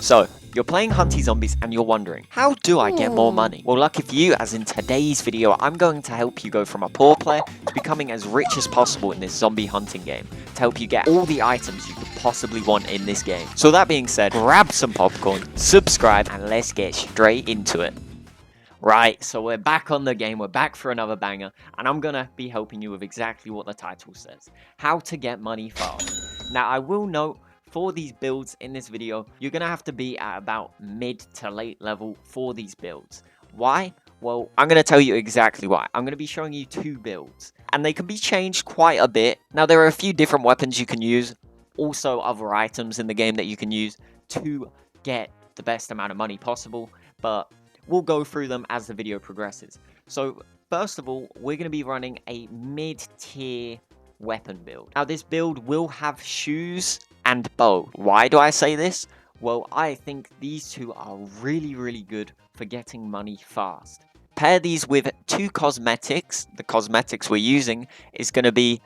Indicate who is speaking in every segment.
Speaker 1: So, you're playing Hunty Zombies and you're wondering, how do I get more money? Well, lucky for you, as in today's video, I'm going to help you go from a poor player to becoming as rich as possible in this zombie hunting game, to help you get all the items you could possibly want in this game. So that being said, grab some popcorn, subscribe, and let's get straight into it. Right, so we're back on the game, we're back for another banger, and I'm gonna be helping you with exactly what the title says, how to get money fast. Now, I will note, for these builds in this video, you're gonna have to be at about mid to late level for these builds. Why? Well, I'm gonna tell you exactly why. I'm gonna be showing you two builds, and they can be changed quite a bit. Now, there are a few different weapons you can use, also other items in the game that you can use to get the best amount of money possible, but we'll go through them as the video progresses. So, first of all, we're going to be running a mid-tier weapon build. Now, this build will have shoes and bow. Why do I say this? Well, I think these two are really good for getting money fast. Pair these with two cosmetics. The cosmetics we're using is going to be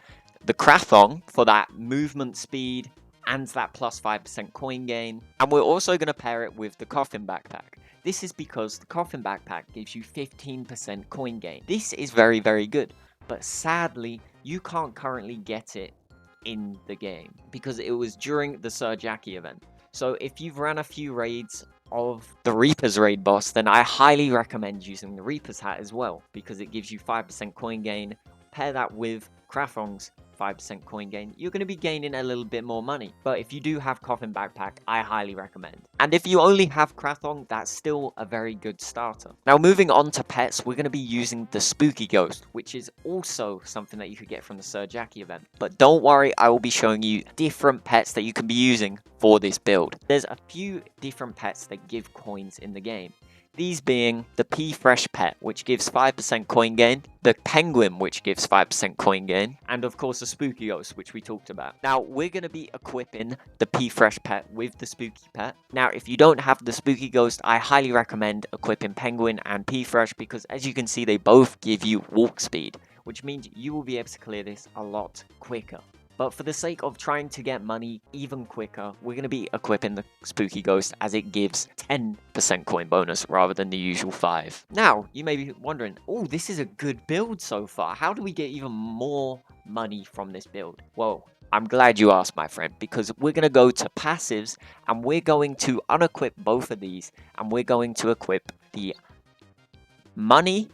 Speaker 1: the Krathong for that movement speed and that plus 5% coin gain. And we're also going to pair it with the coffin backpack. This is because the coffin backpack gives you 15% coin gain. This is very good, but sadly, you can't currently get it in the game because it was during the Sir Jackie event. So if you've ran a few raids of the Reaper's raid boss, then I highly recommend using the Reaper's hat as well because it gives you 5% coin gain. Pair that with Krathong's 5% coin gain, you're going to be gaining a little bit more money. But if you do have Coffin Backpack, I highly recommend. And if you only have Krathong, that's still a very good starter. Now, moving on to pets, we're going to be using the Spooky Ghost, which is also something that you could get from the Sir Jackie event. But don't worry, I will be showing you different pets that you can be using for this build. There's a few different pets that give coins in the game. These being the P Fresh Pet, which gives 5% coin gain, the Penguin, which gives 5% coin gain, and of course the Spooky Ghost, which we talked about. Now, we're going to be equipping the P Fresh Pet with the Spooky Pet. Now, if you don't have the Spooky Ghost, I highly recommend equipping Penguin and P Fresh because, as you can see, they both give you walk speed, which means you will be able to clear this a lot quicker. But for the sake of trying to get money even quicker, we're going to be equipping the Spooky Ghost as it gives 10% coin bonus rather than the usual 5. Now, you may be wondering, oh, this is a good build so far. How do we get even more money from this build? Well, I'm glad you asked, my friend, because we're going to go to passives and we're going to unequip both of these and we're going to equip the money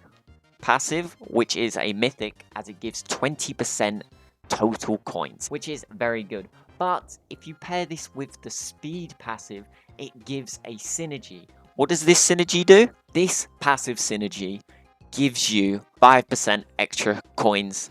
Speaker 1: passive, which is a mythic, as it gives 20% total coins, which is very good. But if you pair this with the speed passive, it gives a synergy. What does this synergy do? This passive synergy gives you 5% extra coins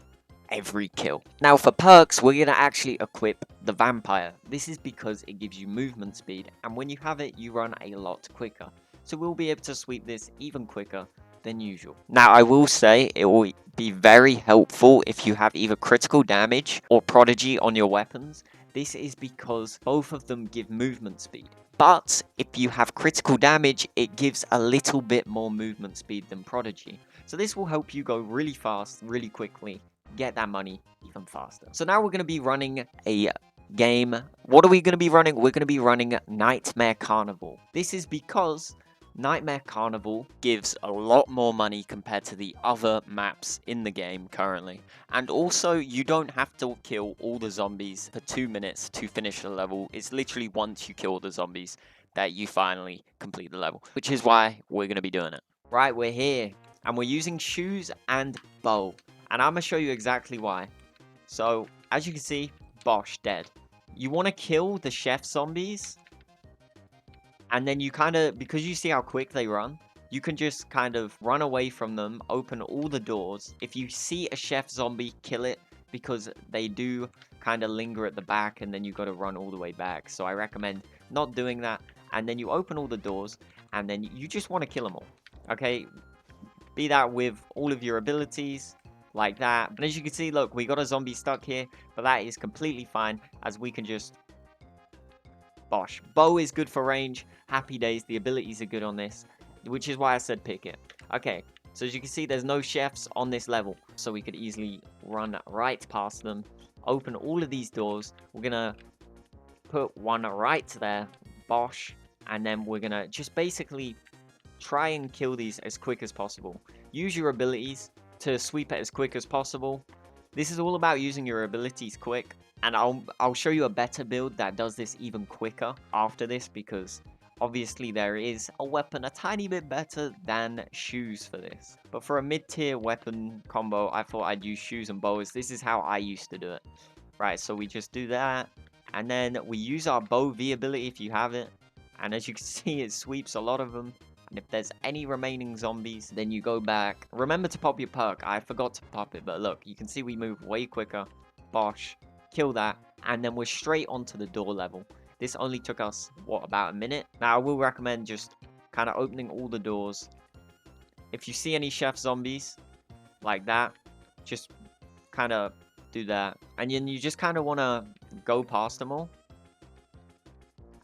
Speaker 1: every kill. Now for perks, we're going to actually equip the vampire. This is because it gives you movement speed, and when you have it, you run a lot quicker. So we'll be able to sweep this even quicker than usual. Now, I will say it will be very helpful if you have either critical damage or prodigy on your weapons. This is because both of them give movement speed. But if you have critical damage, it gives a little bit more movement speed than prodigy. So this will help you go really fast, really quickly, get that money even faster. So now we're going to be running a game. What are we going to be running? We're going to be running Nightmare Carnival. This is because Nightmare Carnival gives a lot more money compared to the other maps in the game currently. And also, you don't have to kill all the zombies for 2 minutes to finish the level. It's literally once you kill the zombies that you finally complete the level, which is why we're going to be doing it. Right, we're here, and we're using shoes and bow. And I'm going to show you exactly why. So, as you can see, Bosh, dead. You want to kill the chef zombies, and then you kind of, because you see how quick they run, you can just kind of run away from them, open all the doors. If you see a chef zombie, kill it, because they do kind of linger at the back, and then you got to run all the way back. So I recommend not doing that. And then you open all the doors, and then you just want to kill them all. Okay? Be that with all of your abilities, like that. And as you can see, look, we got a zombie stuck here, but that is completely fine, as we can just Bosh. Bow is good for range. Happy days. The abilities are good on this, which is why I said pick it. Okay, so as you can see, there's no chefs on this level, so we could easily run right past them, open all of these doors. We're going to put one right there, Bosh, And then we're gonna just basically try and kill these as quick as possible. Use your abilities to sweep it as quick as possible. This is all about using your abilities quick. And I'll show you a better build that does this even quicker after this, because obviously there is a weapon a tiny bit better than shoes for this. But for a mid-tier weapon combo, I thought I'd use shoes and bows. This is how I used to do it. Right, so we just do that. And then we use our bow V ability if you have it. And as you can see, it sweeps a lot of them. And if there's any remaining zombies, then you go back. Remember to pop your perk. I forgot to pop it, but look, you can see we move way quicker. Bosh. Kill that. And then we're straight onto the door level. This only took us, what, about a minute? Now, I will recommend just kind of opening all the doors. If you see any chef zombies like that, just kind of do that. And then you just kind of want to go past them all.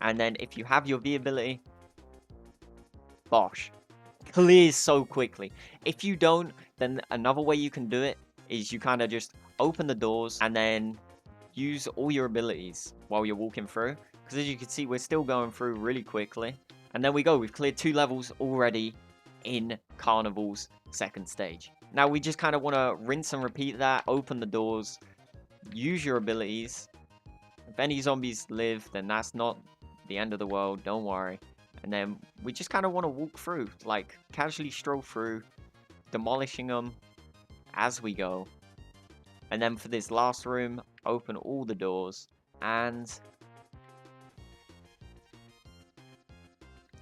Speaker 1: And then if you have your V ability, bosh. Clears so quickly. If you don't, then another way you can do it is you kind of just open the doors and then use all your abilities while you're walking through. Because as you can see, we're still going through really quickly. And there we go. We've cleared 2 levels already in Carnival's second stage. Now we just kind of want to rinse and repeat that. Open the doors. Use your abilities. If any zombies live, then that's not the end of the world. Don't worry. And then we just kind of want to walk through, like casually stroll through, demolishing them as we go. And then for this last room, open all the doors and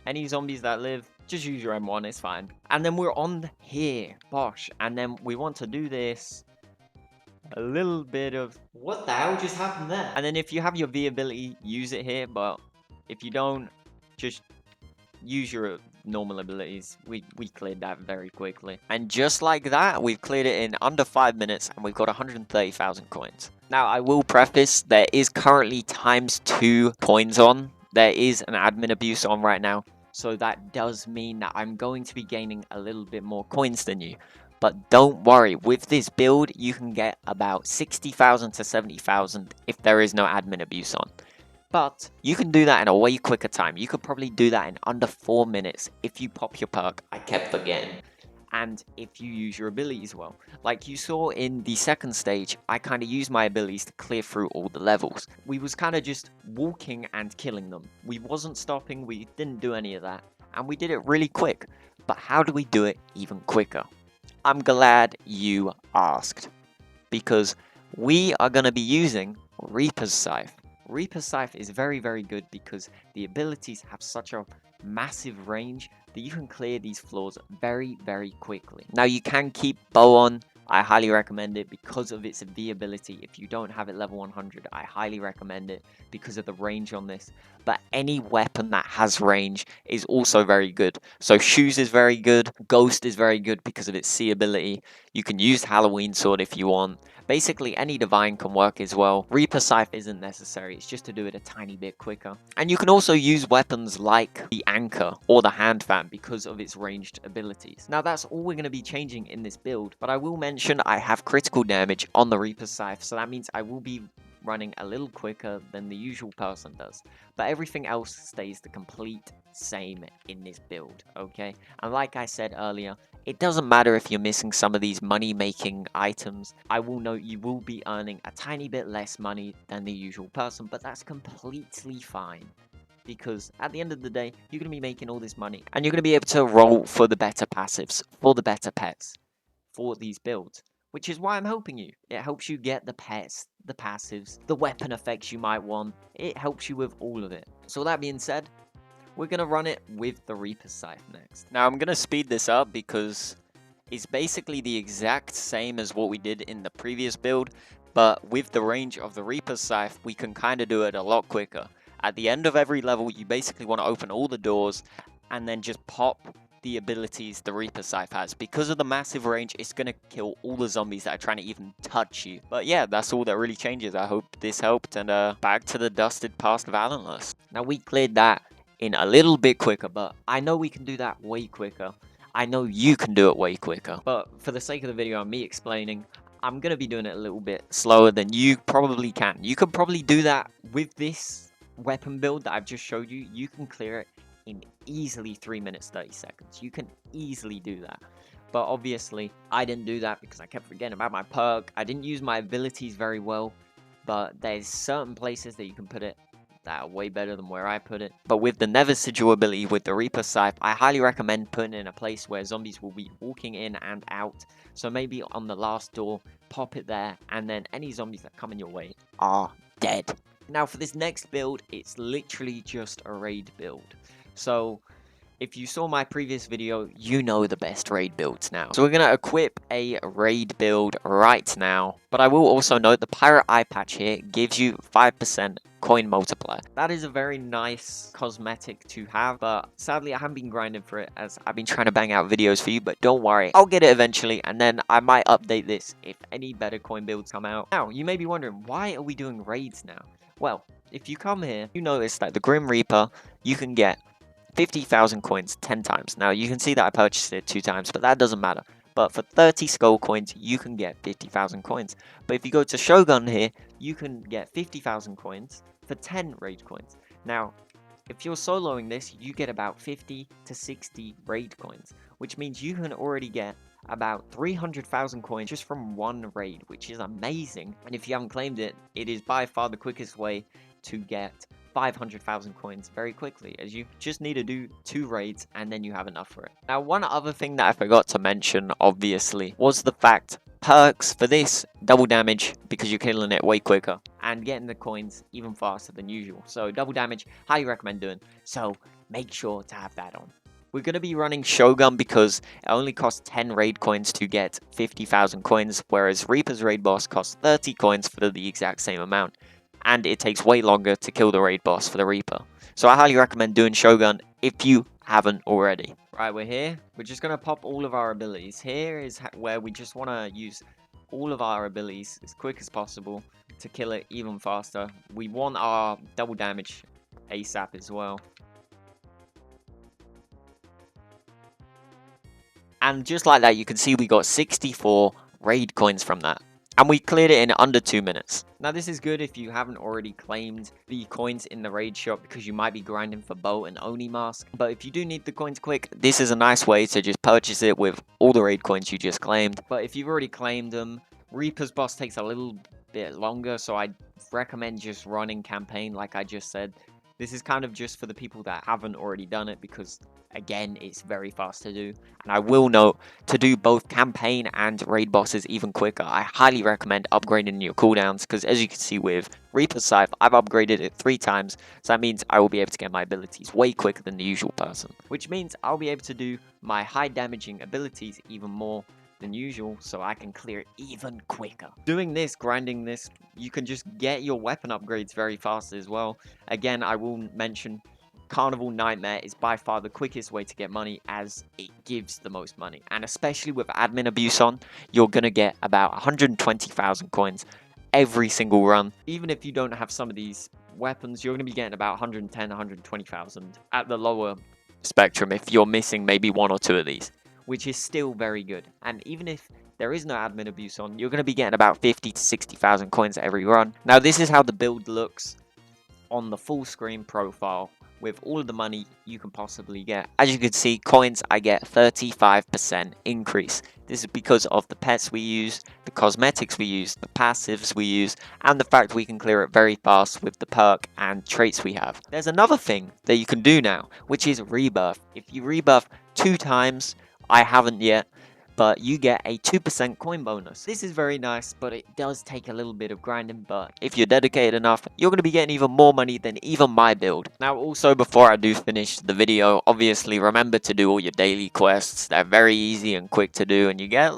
Speaker 1: any zombies that live, just use your M1, it's fine. And then we're on here, bosh. And then we want to do this, a little bit of, what the hell just happened there? And then if you have your V ability, use it here, but if you don't, just use your normal abilities. We cleared that very quickly. And just like that, we've cleared it in under 5 minutes and we've got 130,000 coins. Now, I will preface, there is currently ×2 coins on. There is an admin abuse on right now. So that does mean that I'm going to be gaining a little bit more coins than you. But don't worry, with this build, you can get about 60,000 to 70,000 if there is no admin abuse on. But you can do that in a way quicker time. You could probably do that in under 4 minutes if you pop your perk. I kept forgetting. And if you use your abilities well. Like you saw in the second stage, I kind of used my abilities to clear through all the levels. We was kind of just walking and killing them. We wasn't stopping, we didn't do any of that. And we did it really quick. But how do we do it even quicker? I'm glad you asked. Because we are going to be using Reaper's Scythe. Reaper's Scythe is very, very good because the abilities have such a massive range that you can clear these floors very, very quickly. Now, you can keep bow on. I highly recommend it because of its V ability. If you don't have it level 100, I highly recommend it because of the range on this. But any weapon that has range is also very good. So shoes is very good. Ghost is very good because of its C ability. You can use Halloween sword if you want. Basically, any divine can work as well. Reaper Scythe isn't necessary, it's just to do it a tiny bit quicker. And you can also use weapons like the anchor or the hand fan because of its ranged abilities. Now, that's all we're going to be changing in this build, but I will mention I have critical damage on the Reaper Scythe, so that means I will be running a little quicker than the usual person does. But everything else stays the complete same in this build, okay? And like I said earlier, it doesn't matter if you're missing some of these money-making items. I will note you will be earning a tiny bit less money than the usual person, but that's completely fine. Because at the end of the day, you're going to be making all this money. And you're going to be able to roll for the better passives, for the better pets, for these builds. Which is why I'm helping you. It helps you get the pets, the passives, the weapon effects you might want. It helps you with all of it. So with that being said, we're going to run it with the Reaper Scythe next. Now I'm going to speed this up because it's basically the exact same as what we did in the previous build. But with the range of the Reaper Scythe, we can kind of do it a lot quicker. At the end of every level, you basically want to open all the doors and then just pop the abilities the Reaper Scythe has. Because of the massive range, it's going to kill all the zombies that are trying to even touch you. But yeah, that's all that really changes. I hope this helped, and back to the dusted past Valentless. Now, we cleared that in a little bit quicker, but I know we can do that way quicker. I know you can do it way quicker. But for the sake of the video and me explaining, I'm going to be doing it a little bit slower than you probably can. You could probably do that with this weapon build that I've just showed you. You can clear it in easily 3 minutes 30 seconds. You can easily do that. But obviously, I didn't do that because I kept forgetting about my perk. I didn't use my abilities very well, but there's certain places that you can put it that are way better than where I put it. But with the Never Sigil ability with the Reaper Scythe, I highly recommend putting it in a place where zombies will be walking in and out. So maybe on the last door, pop it there, and then any zombies that come in your way are dead. Now for this next build, it's literally just a raid build. So if you saw my previous video, you know the best raid builds now. So we're going to equip a raid build right now. But I will also note the pirate eye patch here gives you 5% coin multiplier. That is a very nice cosmetic to have, but sadly I haven't been grinding for it as I've been trying to bang out videos for you, but don't worry, I'll get it eventually, and then I might update this if any better coin builds come out. Now, you may be wondering, why are we doing raids now? Well, if you come here, you notice that the Grim Reaper, you can get 50,000 coins 10 times. Now, you can see that I purchased it 2 times, but that doesn't matter. But for 30 skull coins, you can get 50,000 coins. But if you go to Shogun here, you can get 50,000 coins for 10 raid coins. Now, if you're soloing this, you get about 50 to 60 raid coins, which means you can already get about 300,000 coins just from one raid, which is amazing. And if you haven't claimed it, it is by far the quickest way to get 500,000 coins very quickly, as you just need to do 2 raids and then you have enough for it. Now, one other thing that I forgot to mention, obviously, was the fact perks for this double damage because you're killing it way quicker and getting the coins even faster than usual. So double damage, highly recommend doing. So make sure to have that on. We're going to be running Shogun because it only costs 10 raid coins to get 50,000 coins, whereas Reaper's raid boss costs 30 coins for the exact same amount. And it takes way longer to kill the raid boss for the Reaper. So I highly recommend doing Shogun if you haven't already. Right, we're here. We're just going to pop all of our abilities. Here is where we just want to use all of our abilities as quick as possible to kill it even faster. We want our double damage ASAP as well. And just like that, you can see we got 64 raid coins from that. And we cleared it in under 2 minutes. Now this is good if you haven't already claimed the coins in the raid shop because you might be grinding for bow and Oni mask. But if you do need the coins quick, this is a nice way to just purchase it with all the raid coins you just claimed. But if you've already claimed them, Reaper's boss takes a little bit longer, so I recommend just running campaign like I just said. This is kind of just for the people that haven't already done it because, again, it's very fast to do. And I will note, to do both campaign and raid bosses even quicker, I highly recommend upgrading your cooldowns because, as you can see with Reaper's Scythe, I've upgraded it 3 times. So that means I will be able to get my abilities way quicker than the usual person. Which means I'll be able to do my high damaging abilities even more than usual, so I can clear it even quicker. Doing this, grinding this, you can just get your weapon upgrades very fast as well. Again, I will mention Carnival Nightmare is by far the quickest way to get money as it gives the most money. And especially with admin abuse on, you're going to get about 120,000 coins every single run. Even if you don't have some of these weapons, you're going to be getting about 110, 120,000 at the lower spectrum if you're missing maybe 1 or 2 of these, which is still very good. And even if there is no admin abuse on, you're going to be getting about 50 to 60,000 coins every run. Now, this is how the build looks on the full screen profile with all of the money you can possibly get. As you can see, coins, I get 35% increase. This is because of the pets we use, the cosmetics we use, the passives we use, and the fact we can clear it very fast with the perk and traits we have. There's another thing that you can do now, which is rebirth. If you rebirth 2 times, I haven't yet, but you get a 2% coin bonus. This is very nice, but it does take a little bit of grinding, but if you're dedicated enough, you're going to be getting even more money than even my build. Now, also, before I do finish the video, obviously, remember to do all your daily quests. They're very easy and quick to do, and you get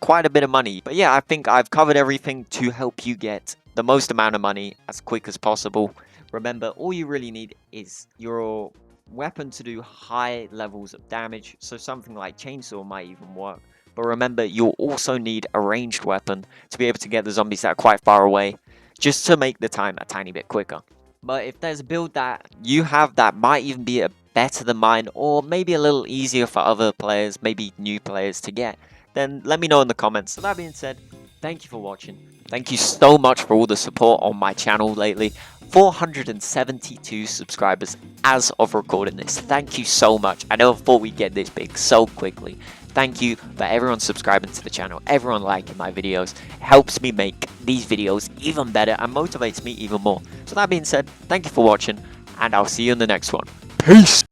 Speaker 1: quite a bit of money. But yeah, I think I've covered everything to help you get the most amount of money as quick as possible. Remember, all you really need is your weapon to do high levels of damage, so something like chainsaw might even work. But remember, you'll also need a ranged weapon to be able to get the zombies that are quite far away, just to make the time a tiny bit quicker. But if there's a build that you have that might even be better than mine, or maybe a little easier for other players, maybe new players to get, then let me know in the comments. So that being said, thank you for watching. Thank you so much for all the support on my channel lately. 472 subscribers as of recording this. Thank you so much. I never thought we'd get this big so quickly. Thank you for everyone subscribing to the channel, everyone liking my videos. It helps me make these videos even better and motivates me even more. So that being said, thank you for watching, and I'll see you in the next one. Peace!